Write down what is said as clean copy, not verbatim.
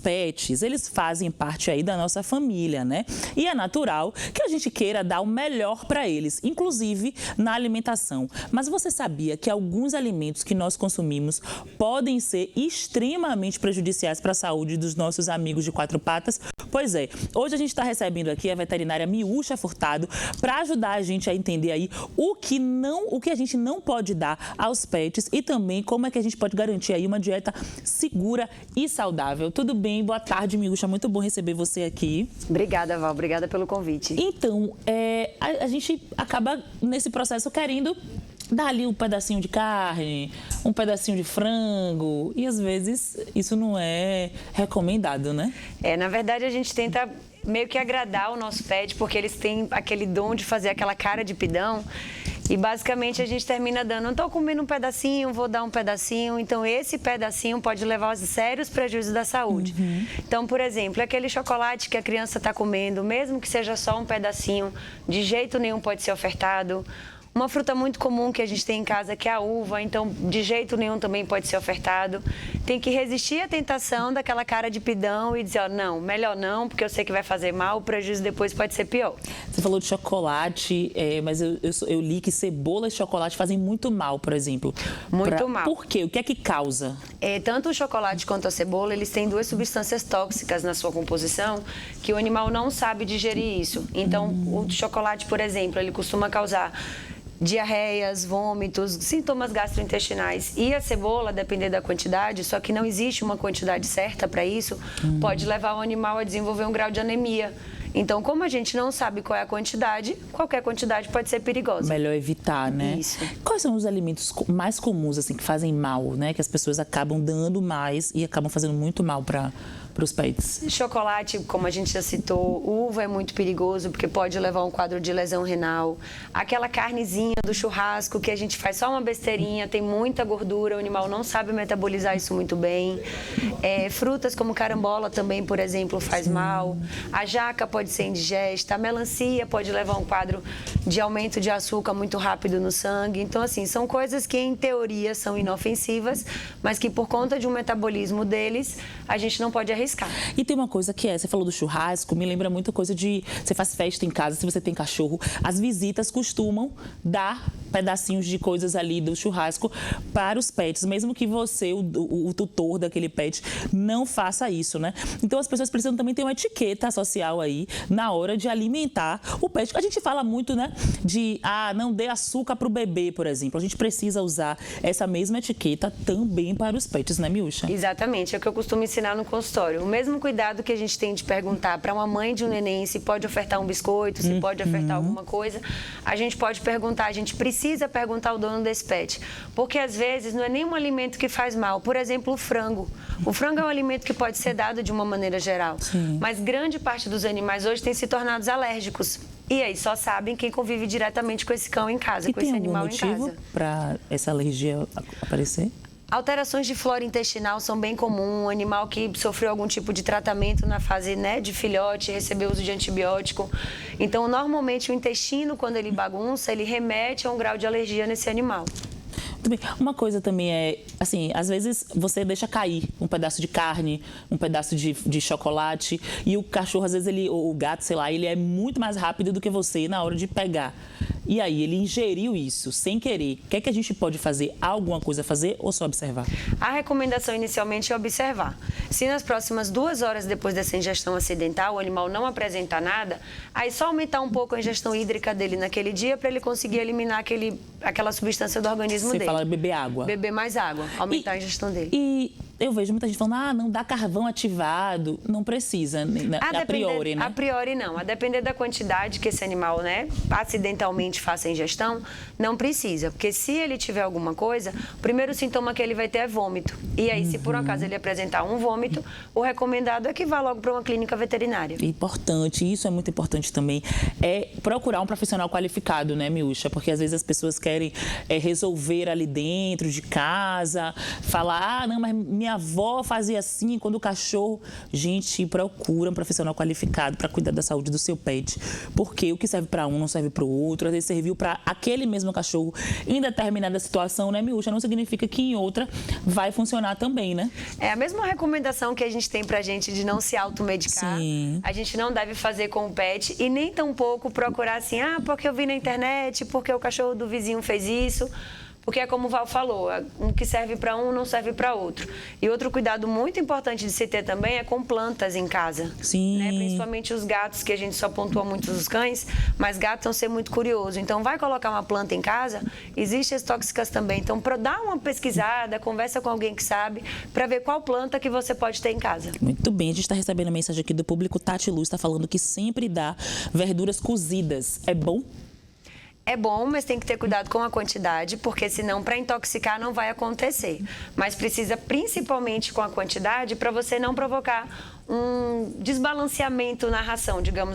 pets, eles fazem parte aí da nossa família, né? E é natural que a gente queira dar o melhor para eles, inclusive na alimentação. Mas você sabia que alguns alimentos que nós consumimos podem ser extremamente prejudiciais para a saúde dos nossos amigos de quatro patas? Pois é, hoje a gente está recebendo aqui a veterinária Miúcha Furtado para ajudar a gente a entender aí o que a gente não pode dar aos pets e também como é que a gente pode garantir aí uma dieta segura e saudável. Tudo bem? Boa tarde, Miúcha. Muito bom receber você aqui. Obrigada, Val. Obrigada pelo convite. Então, a gente acaba nesse processo querendo dar ali um pedacinho de carne, um pedacinho de frango e às vezes isso não é recomendado, né? Na verdade a gente tenta meio que agradar o nosso pet porque eles têm aquele dom de fazer aquela cara de pidão e basicamente a gente termina dando, não estou comendo um pedacinho, vou dar um pedacinho, então esse pedacinho pode levar a sérios prejuízos da saúde. Então, por exemplo, aquele chocolate que a criança está comendo, mesmo que seja só um pedacinho, de jeito nenhum pode ser ofertado. Uma fruta muito comum que a gente tem em casa, que é a uva, então de jeito nenhum também pode ser ofertado. Tem que resistir à tentação daquela cara de pidão e dizer, ó, não, melhor não, porque eu sei que vai fazer mal, o prejuízo depois pode ser pior. Você falou de chocolate, mas eu li que cebola e chocolate fazem muito mal, por exemplo. Muito mal. Por quê? O que é que causa? Tanto o chocolate quanto a cebola, eles têm duas substâncias tóxicas na sua composição que o animal não sabe digerir isso. Então, o chocolate, por exemplo, ele costuma causar diarreias, vômitos, sintomas gastrointestinais. E a cebola, depender da quantidade, só que não existe uma quantidade certa para isso, pode levar o animal a desenvolver um grau de anemia. Então, como a gente não sabe qual é a quantidade, qualquer quantidade pode ser perigosa. Melhor evitar, né? Isso. Quais são os alimentos mais comuns, assim, que fazem mal, né? Que as pessoas acabam dando mais e acabam fazendo muito mal para os pets? Chocolate, como a gente já citou, uva é muito perigoso porque pode levar a um quadro de lesão renal. Aquela carnezinha do churrasco que a gente faz só uma besteirinha, tem muita gordura, o animal não sabe metabolizar isso muito bem. Frutas como carambola também, por exemplo, faz mal. A jaca pode ser indigesta, a melancia pode levar a um quadro de aumento de açúcar muito rápido no sangue. Então, assim, são coisas que em teoria são inofensivas, mas que por conta de um metabolismo deles, a gente não pode arriscar. E tem uma coisa que você falou do churrasco, me lembra muita coisa de, você faz festa em casa, se você tem cachorro, as visitas costumam dar pedacinhos de coisas ali do churrasco para os pets, mesmo que você, o tutor daquele pet, não faça isso, né? Então as pessoas precisam também ter uma etiqueta social aí na hora de alimentar o pet. A gente fala muito, né, de não dê açúcar para o bebê, por exemplo. A gente precisa usar essa mesma etiqueta também para os pets, né, Miúcha? Exatamente, é o que eu costumo ensinar no consultório. O mesmo cuidado que a gente tem de perguntar para uma mãe de um neném se pode ofertar um biscoito, se pode ofertar alguma coisa, a gente pode perguntar, a gente precisa perguntar ao dono desse pet. Porque às vezes não é nenhum alimento que faz mal. Por exemplo, o frango. O frango é um alimento que pode ser dado de uma maneira geral. Sim. Mas grande parte dos animais hoje tem se tornado alérgicos. E aí só sabem quem convive diretamente com esse cão em casa, com esse animal em casa. E tem algum motivo para essa alergia aparecer? Alterações de flora intestinal são bem comuns. Um animal que sofreu algum tipo de tratamento na fase, né, de filhote, recebeu uso de antibiótico. Então, normalmente, o intestino, quando ele bagunça, ele remete a um grau de alergia nesse animal. Uma coisa também é, assim, às vezes você deixa cair um pedaço de carne, um pedaço de chocolate e o cachorro, às vezes, o gato, sei lá, ele é muito mais rápido do que você na hora de pegar. E aí, ele ingeriu isso sem querer. O que é que a gente pode fazer? Alguma coisa a fazer ou só observar? A recomendação inicialmente é observar. Se nas próximas 2 horas depois dessa ingestão acidental o animal não apresentar nada, aí só aumentar um pouco a ingestão hídrica dele naquele dia para ele conseguir eliminar aquela substância do organismo dele. Você fala beber água. Beber mais água, aumentar a ingestão dele. E eu vejo muita gente falando, não dá carvão ativado. Não precisa, a priori, né? A priori não. A depender da quantidade que esse animal, né, acidentalmente faça a ingestão, não precisa. Porque se ele tiver alguma coisa, o primeiro sintoma que ele vai ter é vômito. E aí, se por um acaso ele apresentar um vômito, o recomendado é que vá logo para uma clínica veterinária. Importante, isso é muito importante também, é procurar um profissional qualificado, né, Miúcha? Porque às vezes as pessoas querem resolver ali dentro de casa, falar, não, mas minha minha avó fazia assim quando o cachorro... Gente, procura um profissional qualificado para cuidar da saúde do seu pet, porque o que serve para um não serve para o outro, às vezes serviu para aquele mesmo cachorro em determinada situação, né, Miúcha? Não significa que em outra vai funcionar também, né? É a mesma recomendação que a gente tem pra gente de não se automedicar. Sim. A gente não deve fazer com o pet e nem tampouco procurar assim, porque eu vi na internet, porque o cachorro do vizinho fez isso. Porque é como o Val falou, o que serve para um não serve para outro. E outro cuidado muito importante de se ter também é com plantas em casa. Sim. Né? Principalmente os gatos, que a gente só pontua muito os cães, mas gatos vão ser muito curiosos. Então, vai colocar uma planta em casa, existem as tóxicas também. Então, dá uma pesquisada, conversa com alguém que sabe, para ver qual planta que você pode ter em casa. Muito bem, a gente está recebendo mensagem aqui do público. Tati Luz está falando que sempre dá verduras cozidas. É bom? É bom, mas tem que ter cuidado com a quantidade, porque senão para intoxicar não vai acontecer. Mas precisa principalmente com a quantidade para você não provocar um desbalanceamento na ração, digamos